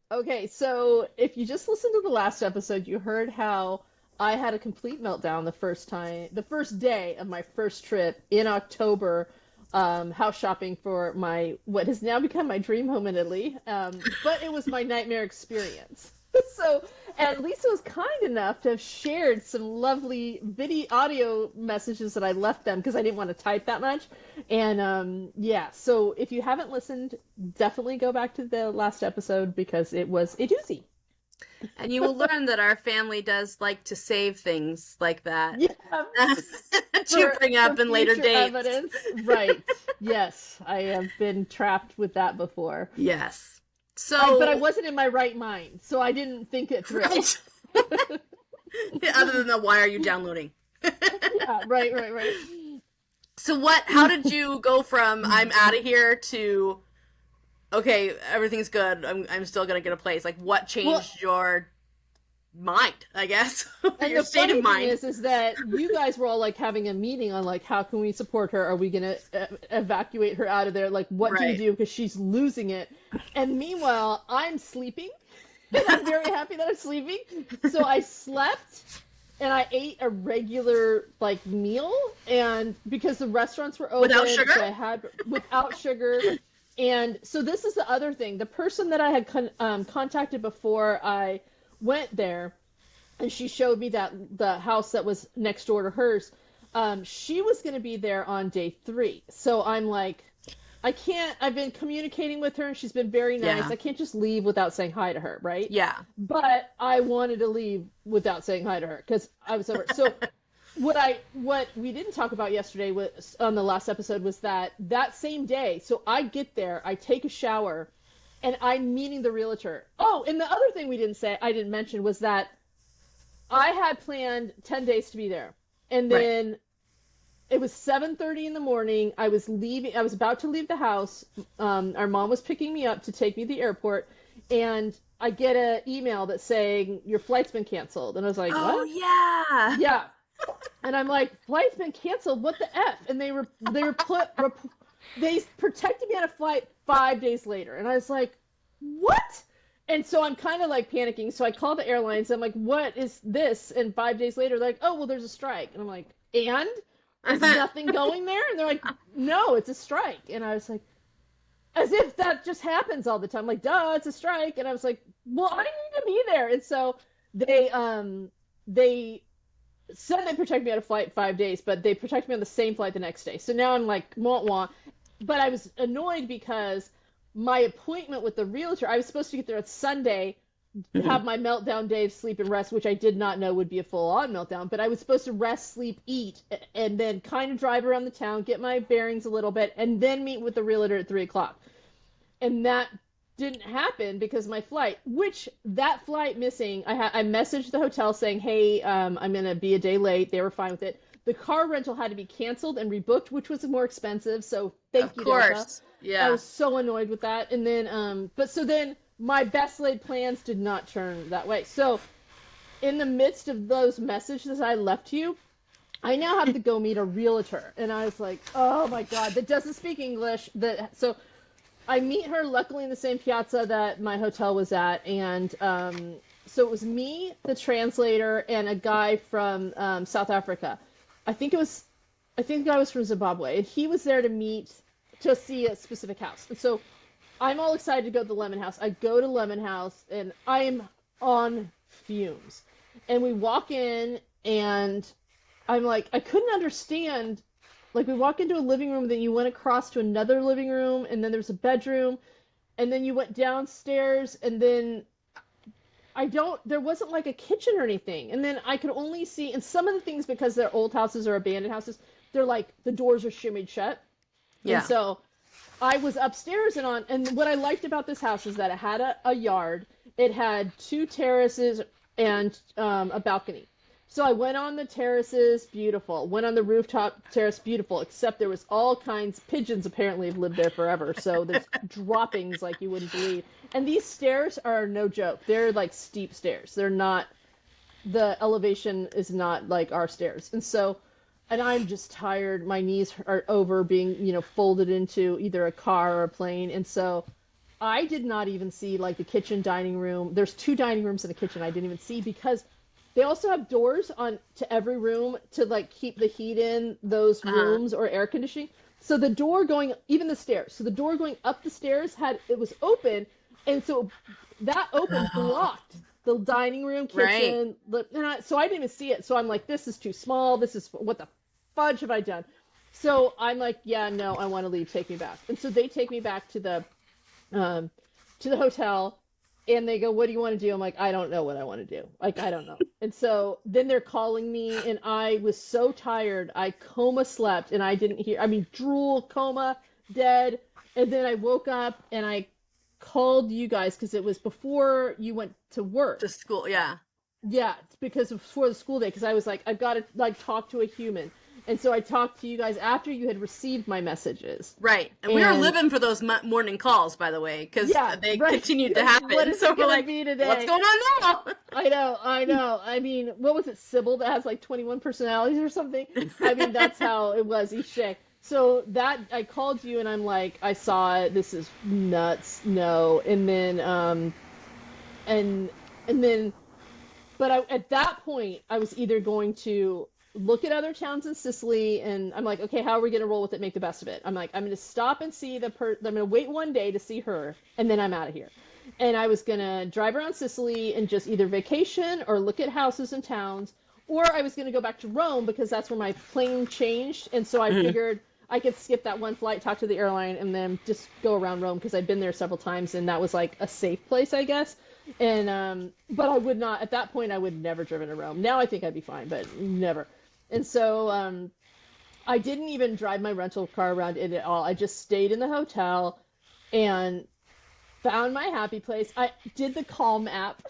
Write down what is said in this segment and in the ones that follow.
Okay, so if you just listened to the last episode, you heard how I had a complete meltdown the first day of my first trip in October, house shopping for my what has now become my dream home in Italy. But it was my nightmare experience. So, and Lisa was kind enough to have shared some lovely video audio messages that I left them because I didn't want to type that much. And yeah, so if you haven't listened, definitely go back to the last episode because it was a doozy. And you will learn that our family does like to save things like that Yeah, to bring for up in later future dates. evidence. Right. Yes, I have been trapped with that before. Yes. But I So, wasn't in my right mind, so I didn't think it through. right. Other than the why are you downloading? Yeah, right. So how did you go from I'm out of here to okay, everything's good. I'm still gonna get a place. Like what Well, changed your mind, I guess? and Your the state funny of thing mind. is that you guys were all like having a meeting on like how can we support her? Are we gonna evacuate her out of there? Like what do we Right. do because she's losing it? And meanwhile, I'm sleeping, and I'm very happy that I'm sleeping. So I slept, and I ate a regular like meal, and because the restaurants were Without open, sugar? so I had without sugar. And so this is the other thing. The person that I had contacted before I went there and she showed me that the house that was next door to hers, she was going to be there on day 3. So I'm like, I can't, I've been communicating with her and she's been very nice. Yeah. I can't just leave without saying hi to her, right? Yeah. But I wanted to leave without saying hi to her because I was over. So what we didn't talk about yesterday was on the last episode was that same day. So I get there, I take a shower, and I'm meeting the realtor. Oh, and the other thing I didn't mention was that I had planned 10 days to be there. And Right. then it was 7:30 in the morning. I was about to leave the house. Our mom was picking me up to take me to the airport. And I get an email that's saying, your flight's been canceled. And I was like, Oh what? yeah. Yeah. And I'm like, flight's been canceled. What the F? And they protected me on a flight 5 days later. And I was like, what? And so I'm kind of like panicking. So I call the airlines. I'm like, what is this? And 5 days later, they're like, oh, well, there's a strike. And I'm like, and? Is nothing going there? And they're like, no, it's a strike. And I was like, as if that just happens all the time. Like, duh, it's a strike. And I was like, well, I need to be there. And so they said they protect me on a flight 5 days, but they protect me on the same flight the next day. So now I'm like, wah wah. But I was annoyed because my appointment with the realtor, I was supposed to get there on Sunday, have my meltdown day of sleep and rest, which I did not know would be a full on meltdown. But I was supposed to rest, sleep, eat, and then kind of drive around the town, get my bearings a little bit, and then meet with the realtor at 3 o'clock. And that didn't happen because my flight, which that flight missing, I messaged the hotel saying, hey, I'm gonna be a day late. They were fine with it. The car rental had to be canceled and rebooked, which was more expensive. So Of thank you, Delta. course. I Yeah. was so annoyed with that. And then, but so then my best laid plans did not turn that way. So in the midst of those messages I left you, I now have to go meet a realtor. And I was like, oh my God, that doesn't speak English. So I meet her luckily in the same piazza that my hotel was at, and so it was me, the translator, and a guy from South Africa. I think it was, I think the guy was from Zimbabwe, and he was there to see a specific house. And so I'm all excited to go to the Lemon House. I go to Lemon House, and I'm on fumes. And we walk in, and I'm like, I couldn't understand like we walk into a living room, then you went across to another living room, and then there's a bedroom, and then you went downstairs, and then there wasn't like a kitchen or anything. And then I could only see, and some of the things because they're old houses or abandoned houses, they're like the doors are shimmied shut. And Yeah. so I was upstairs and what I liked about this house is that it had a yard, it had 2 terraces and a balcony. So I went on the terraces, beautiful. Went on the rooftop terrace, beautiful. Except there was all kinds. Pigeons apparently have lived there forever, so there's droppings like you wouldn't believe. And these stairs are no joke. They're like steep stairs. They're not. The elevation is not like our stairs. And I'm just tired. My knees are over being, folded into either a car or a plane. And so I did not even see like the kitchen dining room. There's two dining rooms in the kitchen I didn't even see because they also have doors on to every room to like keep the heat in those Uh-huh. rooms or air conditioning. So the door going, even the stairs. So the door going up the stairs had it was open, and so that open Oh, blocked the dining room, right. kitchen. So I didn't even see it. So I'm like, this is too small. This is what the fudge have I done? So I'm like, yeah, no, I want to leave. Take me back. And so they take me back um, to the hotel, and they go, "What do you want to do?" I'm like, "I don't know what I want to do. Like, I don't know." And so then they're calling me, and I was so tired. I coma slept, and I didn't hear. I mean, drool, coma, dead. And then I woke up, and I called you guys because it was before you went to To work. school, yeah. Yeah, it's because of for the school day. Because I was like, I've got to like talk to a human, and so I talked to you guys after you had received my messages, Right. And we were and living for those morning calls, by the way, because yeah, they right. continued You're to like, what happen. is So it we're gonna like, be what's today? going on now? I know, I know. I mean, what was it, Sybil, that has like 21 personalities or something? I mean, that's how it was each day. So that I called you and I'm like, I saw it. This is nuts. No. And and then but at that point, I was either going to look at other towns in Sicily, and I'm like, okay, how are we going to roll with it? Make the best of it. I'm like, I'm going to stop and see I'm going to wait one day to see her, and then I'm out of here. And I was going to drive around Sicily and just either vacation or look at houses and towns, or I was going to go back to Rome because that's where my plane changed. And so I Mhm. figured I could skip that one flight, talk to the airline, and then just go around Rome because I'd been there several times, and that was like a safe place, I guess. And but I would not at that point. I would never driven to Rome. Now I think I'd be fine, but never. And so I didn't even drive my rental car around it at all. I just stayed in the hotel and found my happy place. I did the Calm app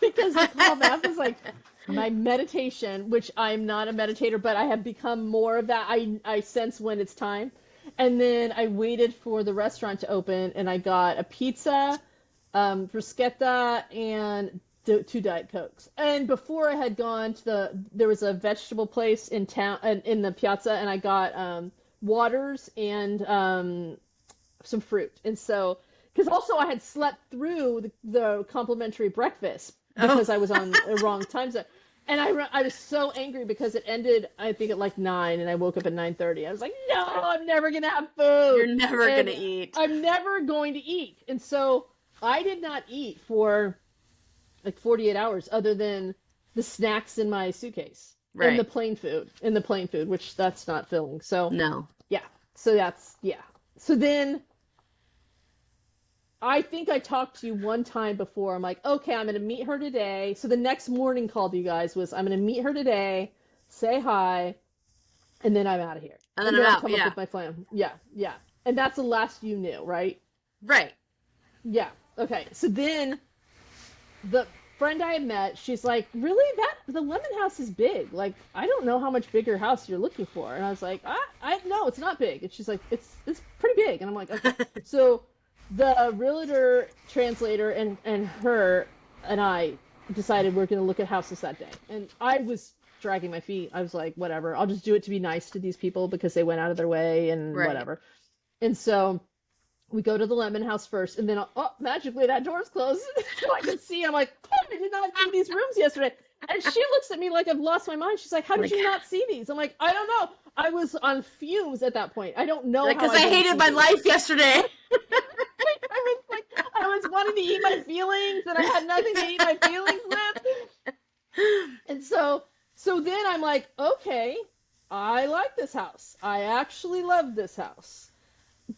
because the Calm app is like my meditation, which I'm not a meditator, but I have become more of that. I sense when it's time. And then I waited for the restaurant to open, and I got a pizza, bruschetta, and two Diet Cokes. And before I had gone to there was a vegetable place in town, in the piazza, and I got waters and some fruit. And so, because also I had slept through the complimentary breakfast Oh. because I was on a wrong time zone. And I was so angry because it ended, I think, at like 9, and I woke up at 9:30. I was like, no, I'm never going to have You're food. never gonna And eat. I'm never going to eat. And so I did not eat for like 48 hours other than the snacks in my suitcase Right. and the plain food, which that's not filling. So No. yeah, yeah. So then I think I talked to you one time before. I'm like, okay, I'm gonna meet her today. So the next morning call to you guys was, I'm gonna meet her today, say hi, and then I'm out of here. And then And I'm then I'll out. come up Yeah. with my plan. Yeah, yeah. And that's the last you knew, right? Right. Yeah. Okay. So then the friend I had met, she's like, really? That the lemon house is big. Like, I don't know how much bigger house you're looking for. And I was like, I no, it's not big. And she's like, it's pretty big. And I'm like, okay. So the realtor translator and her and I decided we're going to look at houses that day. And I was dragging my feet. I was like, whatever. I'll just do it to be nice to these people because they went out of their way and Right. whatever. And so we go to the lemon house first, and then oh, magically that door's closed. So I can see. I'm like, oh, I did not see these rooms yesterday. And she looks at me like I've lost my mind. She's like, how did Like, you not see these? I'm like, I don't know. I was on fumes at that point. I don't know like, how cause I I didn't hated see my these. life yesterday. I was like, I was wanting to eat my feelings, and I had nothing to eat my feelings with. And so then I'm like, okay, I like this house. I actually love this house.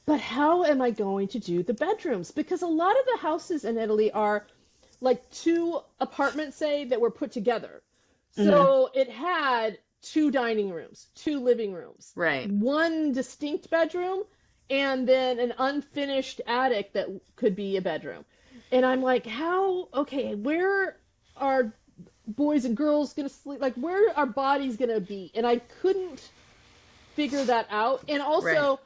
But how am I going to do the bedrooms? Because a lot of the houses in Italy are like two apartments, say, that were put together. Hmm. So it had two dining rooms, two living rooms, Right. one distinct bedroom, and then an unfinished attic that could be a bedroom. And I'm like, how, okay, where are boys and girls going to sleep? Like, where are bodies going to be? And I couldn't figure that out. And Right. also,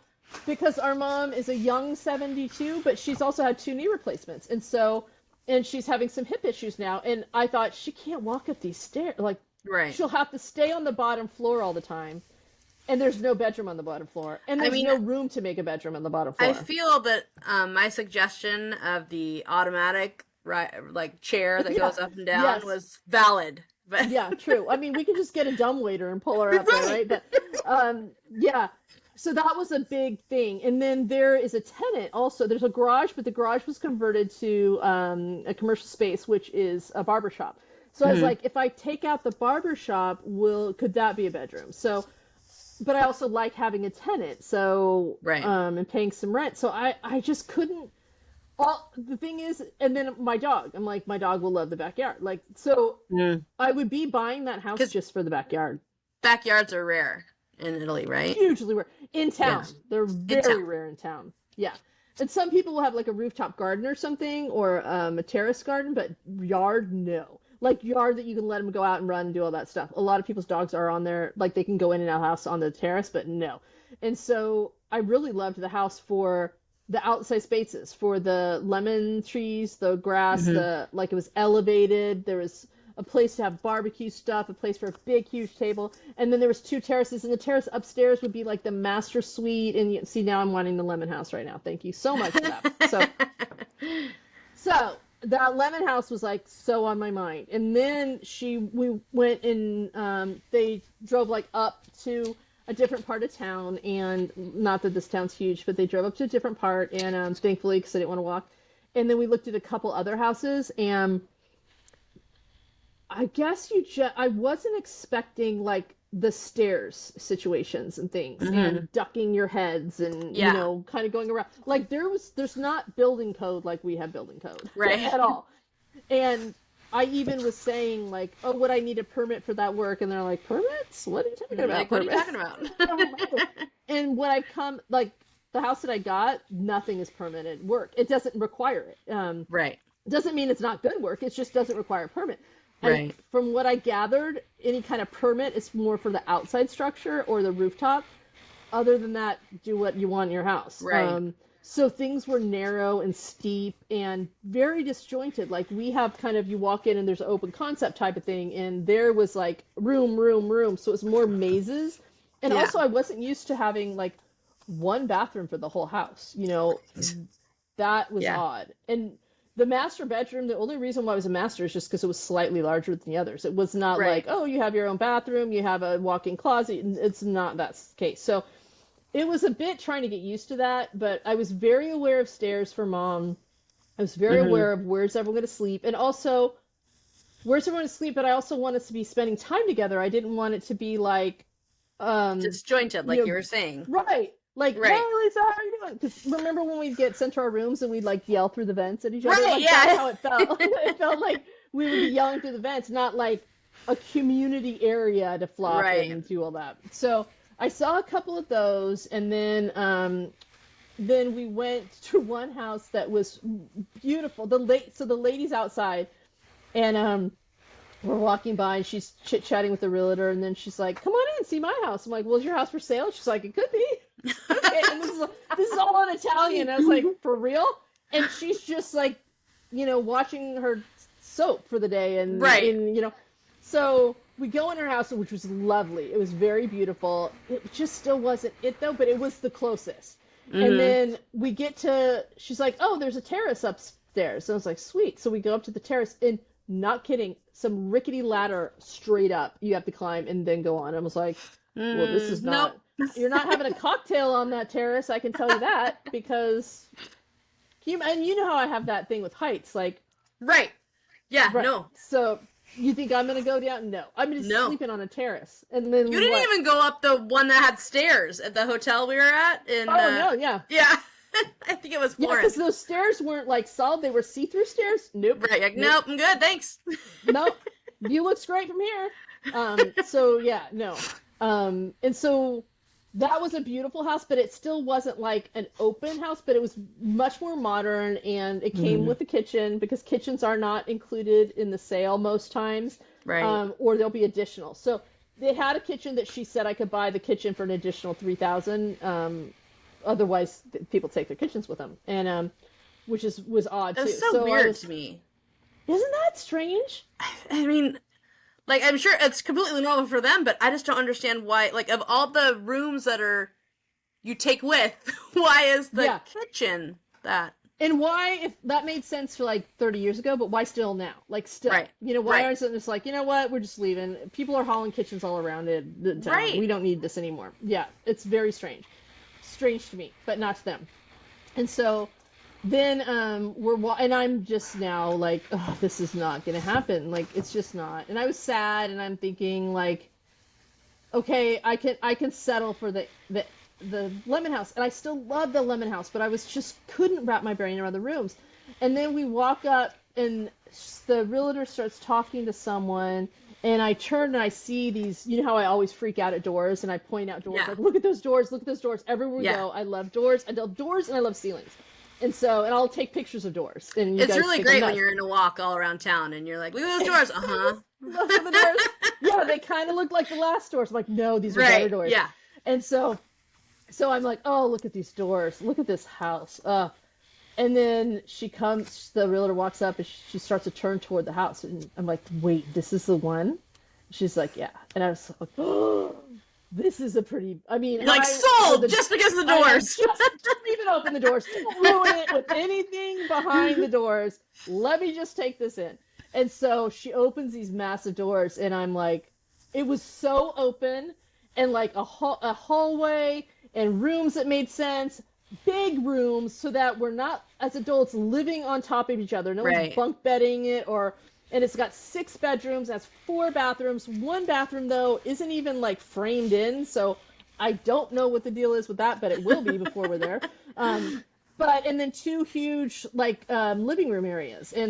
because our mom is a young 72, but she's also had two knee replacements. And so, and she's having some hip issues now. And I thought, she can't walk up these stairs. Like, Right. she'll have to stay on the bottom floor all the time. And there's no bedroom on the bottom floor, and I there's mean, no room to make a bedroom on the bottom I floor. feel that my suggestion of the automatic like chair that Yeah. goes up and down Yes. was valid, but Yeah, true. I mean, we could just get a dumbwaiter and pull her up there, right. right? But yeah. So that was a big thing. And then there is a tenant also. There's a garage, but the garage was converted to a commercial space, which is a barber shop. So I was Mhm. like, if I take out the barber shop, could that be a bedroom? So, but I also like having a tenant, so Right. and paying some rent. So I just couldn't. All the thing is, and then my dog. I'm like, my dog will love the backyard. Like, so Mm. I would be buying that house Because just for the backyard. backyards are rare in Italy, right? Hugely rare in Yeah. town. They're In town. very rare in town. Yeah. And some people will have like a rooftop garden or something, or a terrace garden, but yard, no. Like yard that you can let them go out and run and do all that stuff. A lot of people's dogs are on there, like they can go in and out of the house on the terrace, but no. And so I really loved the house for the outside spaces, for the lemon trees, the grass, Hmm. the like it was elevated. There was a place to have barbecue stuff, a place for a big, huge table, and then there was two terraces, and the terrace upstairs would be like the master suite. And you see, now I'm wanting the lemon house right now. Thank you so much for that. So that lemon house was like so on my mind. And then we went and they drove like up to a different part of town, and not that this town's huge, but they drove up to a different part, and thankfully, because I didn't want to walk. And then we looked at a couple other houses, and I guess I wasn't expecting like the stairs situations and things Hmm. and ducking your heads and Yeah. kind of going around. Like there's not building code like we have building code Right. at all. And I even was saying like, "Oh, would I need a permit for that work?" And they're like, "Permits? What are you talking about? Like, what are you Permits?" talking about? And when I come like the house that I got, nothing is permitted work. It doesn't require it. Right. Doesn't mean it's not good work. It just doesn't require a permit. Right. From what I gathered, any kind of permit is more for the outside structure or the rooftop. Other than that, do what you want in your house. Right. So things were narrow and steep and very disjointed. Like we have kind of, you walk in and there's an open concept type of thing, and there was like room, room, room. So it's more mazes. And Yeah. also, I wasn't used to having like one bathroom for the whole house. That was Yeah. odd. And the master bedroom, the only reason why it was a master is just because it was slightly larger than the others. It was not like, Right. oh, you have your own bathroom, you have a walk-in closet. It's not that case. So it was a bit trying to get used to that, but I was very aware of stairs for mom. I was very Hmm. aware of where's everyone going to sleep, and also where's everyone to sleep. But I also wanted to be spending time together. I didn't want it to be like, um, Disjointed, you like know, you were saying. right. Like, hey, Right. Lisa, how are you doing? Because remember when we'd get sent to our rooms and we'd like yell through the vents at each other? Right. Like that's Yeah. how it felt. It felt like we would be yelling through the vents, not like a community area to flop Right. and do all that. So I saw a couple of those, and then we went to one house that was beautiful. So the lady's outside, and we're walking by, and she's chit chatting with the realtor, and then she's like, "Come on in, see my house." I'm like, "Well, is your house for sale?" She's like, "It could be." Okay, and this is all in Italian. I was like, "For real?" And she's just like, watching her soap for the day, Right. and. So we go in her house, which was lovely. It was very beautiful. It just still wasn't it though, but it was the closest. And Hmm. then we get to, she's like, "Oh, there's a terrace upstairs." So I was like, "Sweet." So we go up to the terrace, and not kidding, some rickety ladder straight up. You have to climb and then go on. I was like, "Well, this is Nope. not, you're not having a cocktail on that terrace, I can tell you that, because, and you know how I have that thing with heights, like, Right. Yeah. right. No. So you think I'm going to go down? No. I'm just No. sleeping on a terrace. And then You didn't what? even go up the one that had stairs at the hotel we were at. In Oh, no, yeah. yeah. I think it was Yeah, Florence. because those stairs weren't like solid. They were see-through stairs. Nope. Right. Like, Nope. nope. I'm good. Thanks. Nope. View looks great from here. So yeah, no. And so that was a beautiful house, but it still wasn't like an open house, but it was much more modern, and it came with a kitchen, because kitchens are not included in the sale most times. Right. Or they'll be additional. So they had a kitchen that she said I could buy the kitchen for an additional 3,000. Otherwise, people take their kitchens with them, and which was odd That too. was so weird I was, to me. isn't that strange? I mean, Like, I'm sure it's completely normal for them, but I just don't understand why, like, of all the rooms that are you take with, why is the Yeah. kitchen that? And why, if that made sense for like 30 years ago, but why still now? Like, still, Right. why Right. aren't it just like, you know what, we're just leaving? People are hauling kitchens all around it, the town. Right. We don't need this anymore. Yeah, it's very strange. Strange to me, but not to them. And so then and I'm just now like, oh, this is not gonna happen. Like, it's just not. And I was sad, and I'm thinking like, okay, I can settle for the lemon house, and I still love the lemon house, but I was just couldn't wrap my brain around the rooms. And then we walk up, and the realtor starts talking to someone, and I turn and I see these. You know how I always freak out at doors, and I point out doors Yeah. like, look at those doors, look at those doors. Everywhere we Yeah. go, I love doors. I love doors, and I love ceilings. And I'll take pictures of doors, and you It's guys really think I'm great when nuts. you're in a walk all around town and you're like, look at those doors. Uh huh. Look at the doors. Yeah, they kind of look like the last doors. I'm like, no, these are better Right. doors. Yeah. And so I'm like, oh, look at these doors. Look at this house. And then the realtor walks up, and she starts to turn toward the house. And I'm like, wait, this is the one? She's like, yeah. And I was like, oh, this is a pretty, I mean, You're like, sold just because of the doors. just even open the doors. Don't ruin it with anything behind the doors. Let me just take this in. And so she opens these massive doors, and I'm like, it was so open, and like a hallway and rooms that made sense, big rooms, so that we're not as adults living on top of each other. No one's Right. bunk bedding it, and it's got 6 bedrooms, that's 4 bathrooms. One bathroom though isn't even like framed in, so I don't know what the deal is with that, but it will be before we're there. And then 2 huge like living room areas, and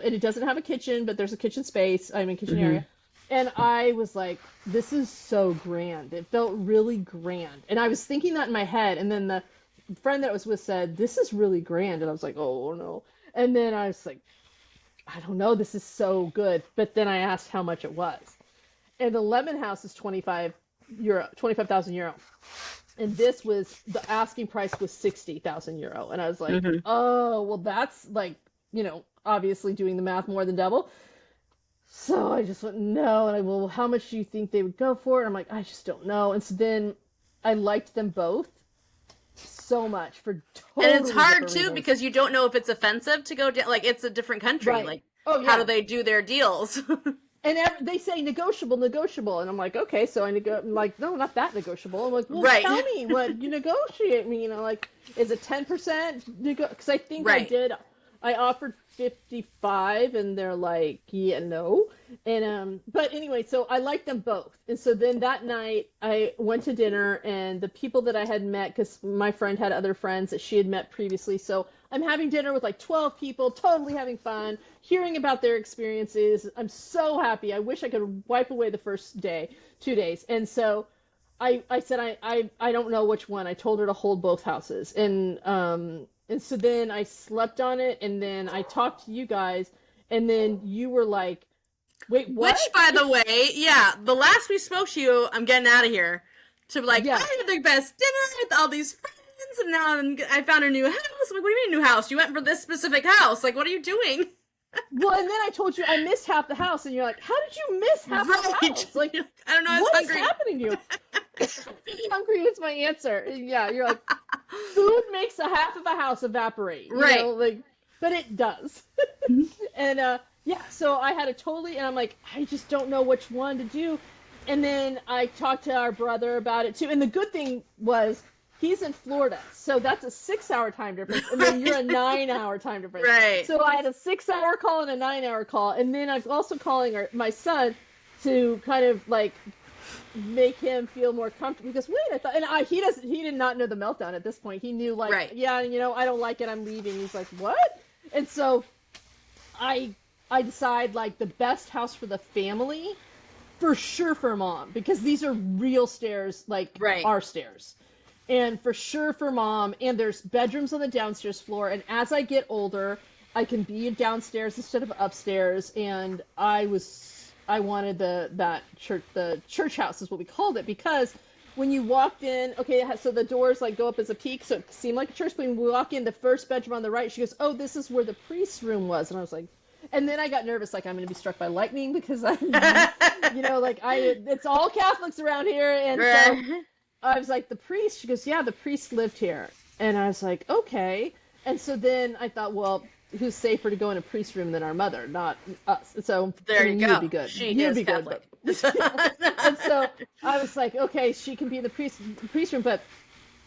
it doesn't have a kitchen, but there's a kitchen space. I mean, kitchen area. And I was like, this is so grand. It felt really grand. And I was thinking that in my head. And then the friend that I was with said, this is really grand. And I was like, oh, no. And then I was like, I don't know. This is so good. But then I asked how much it was. And the lemon house is 25,000 euro. And the asking price was 60,000 euro. And I was like, oh, well, that's like, obviously doing the math more than double. So I just went, no. And well, how much do you think they would go for? And I'm like, I just don't know. And so then I liked them both so much for totally And it's hard different too reasons. because you don't know if it's offensive to go down. Like, it's a different country. Right. Like, Oh, how yeah. do they do their deals? And they say negotiable, negotiable. And I'm like, okay. So I'm like, no, not that negotiable. I'm like, well, Right. tell me what you negotiate me. Like, is it 10%? Because I think Right. I offered 55, and they're like, yeah, no. And but anyway, so I liked them both. And so then that night I went to dinner, and the people that I had met, because my friend had other friends that she had met previously, so I'm having dinner with like 12 people, totally having fun, hearing about their experiences. I'm so happy. I wish I could wipe away the first 2 days. And so I said I don't know which one. I told her to hold both houses. And so then I slept on it, and then I talked to you guys, and then you were like, wait, what? Which, by the way, yeah, the last we spoke to you, I'm getting out of here. To like, Yeah. I had the best dinner with all these friends, and now I found a new house. I'm like, what do you mean new house? You went for this specific house. Like, what are you doing? Well, and then I told you I missed half the house, and you're like, how did you miss half the house? Like, I don't know, I was what is hungry. happening to you? Hungry is my answer. Yeah, you're like, food makes a half of a house evaporate. Right. Like, but it does. And yeah, so I had and I'm like, I just don't know which one to do. And then I talked to our brother about it too. And the good thing was he's in Florida, so that's a 6-hour time difference, and then you're a 9-hour time difference. Right. So I had a 6-hour call and a 9-hour call, and then I was also calling my son to kind of like make him feel more comfortable. Because wait, I thought, and he did not know the meltdown at this point. He knew like, Right. yeah, I don't like it. I'm leaving. He's like, what? And so I decide like the best house for the family, for sure for mom, because these are real stairs, like Right. our stairs. And for sure for mom, and there's bedrooms on the downstairs floor. And as I get older, I can be downstairs instead of upstairs. And I wanted the church house is what we called it, because when you walked in, okay, so the doors like go up as a peak, so it seemed like a church. But when we walk in, the first bedroom on the right, she goes, "Oh, this is where the priest's room was." And I was like, and then I got nervous, like I'm going to be struck by lightning because I'm, it's all Catholics around here. And so Right. I was like, the priest, she goes, yeah, the priest lived here. And I was like, okay. And so then I thought, well, who's safer to go in a priest room than our mother, not us? So, There I you mean, you would go. be good. She You'd is be good. Catholic. But, and so I was like, okay, she can be in the priest room. But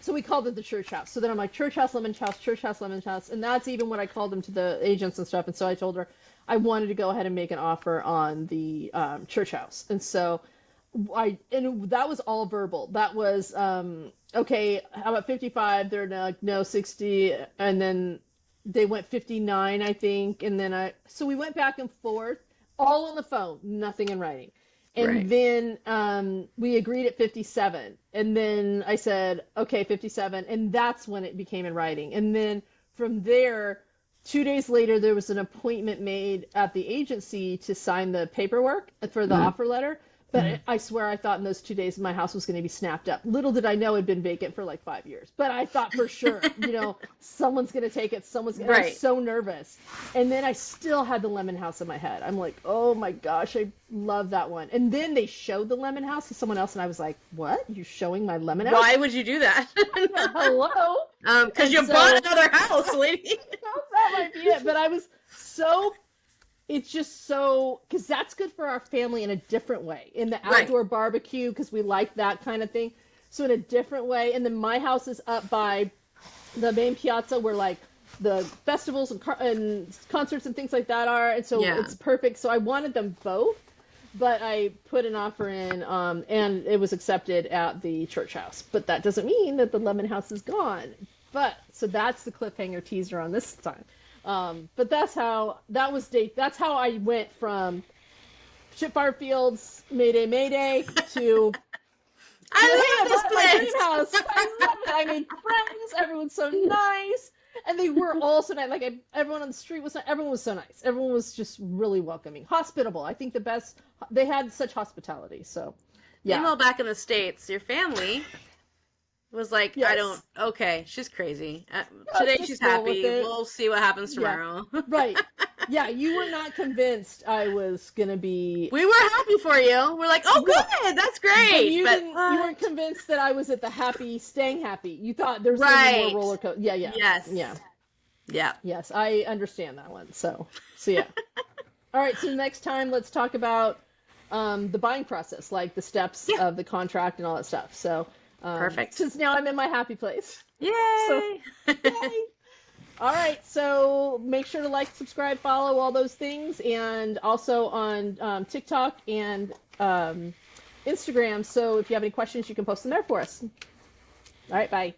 so we called it the church house. So then I'm like, church house, lemon house, church house, lemon house. And that's even what I called them to the agents and stuff. And so I told her I wanted to go ahead and make an offer on the church house. And so and that was all verbal. That was, okay, how about 55? They're like, no, 60. And then they went 59, I think. And then so we went back and forth, all on the phone, nothing in writing. And Right. then we agreed at 57. And then I said, okay, 57. And that's when it became in writing. And then from there, 2 days later, there was an appointment made at the agency to sign the paperwork for the offer letter. But I swear I thought in those 2 days my house was going to be snapped up. Little did I know it had been vacant for like 5 years. But I thought for sure, someone's going to take it. I was so nervous. And then I still had the lemon house in my head. I'm like, oh my gosh, I love that one. And then they showed the lemon house to someone else. And I was like, what? You're showing my lemon house? Why would you do that? Yeah, hello? Because you bought another house, lady. That might be it. But I was so... It's just so, because that's good for our family in a different way. In the outdoor barbecue, because we like that kind of thing. So in a different way. And then my house is up by the main piazza where like the festivals and concerts and things like that are. And so it's perfect. So I wanted them both, but I put an offer in and it was accepted at the church house. But that doesn't mean that the lemon house is gone. So that's the cliffhanger teaser on this time. But that's how I went from Shipfire Fields, Mayday, Mayday to I love this my place. dream house. I love it. I made friends. Everyone's so nice, and they were all so nice. Like everyone on the street everyone was so nice. Everyone was just really welcoming, hospitable. I think the best. They had such hospitality. So, yeah. Meanwhile, back in the States, your family was like, Yes. okay, she's crazy. Today just she's roll with happy. it. We'll see what happens tomorrow. Right. Yeah, you were not convinced I was going to be... We were happy for you. We're like, oh, good, that's great. But you weren't convinced that I was at the happy, staying happy. You thought there's going to be more roller coaster. Yeah. Yes. Yeah. Yes, I understand that one. So yeah. All right, so next time let's talk about the buying process, like the steps of the contract and all that stuff. So... perfect. Since now I'm in my happy place. Yay! So, yay! All right, so make sure to like, subscribe, follow, all those things, and also on TikTok and Instagram. So if you have any questions, you can post them there for us. All right, bye.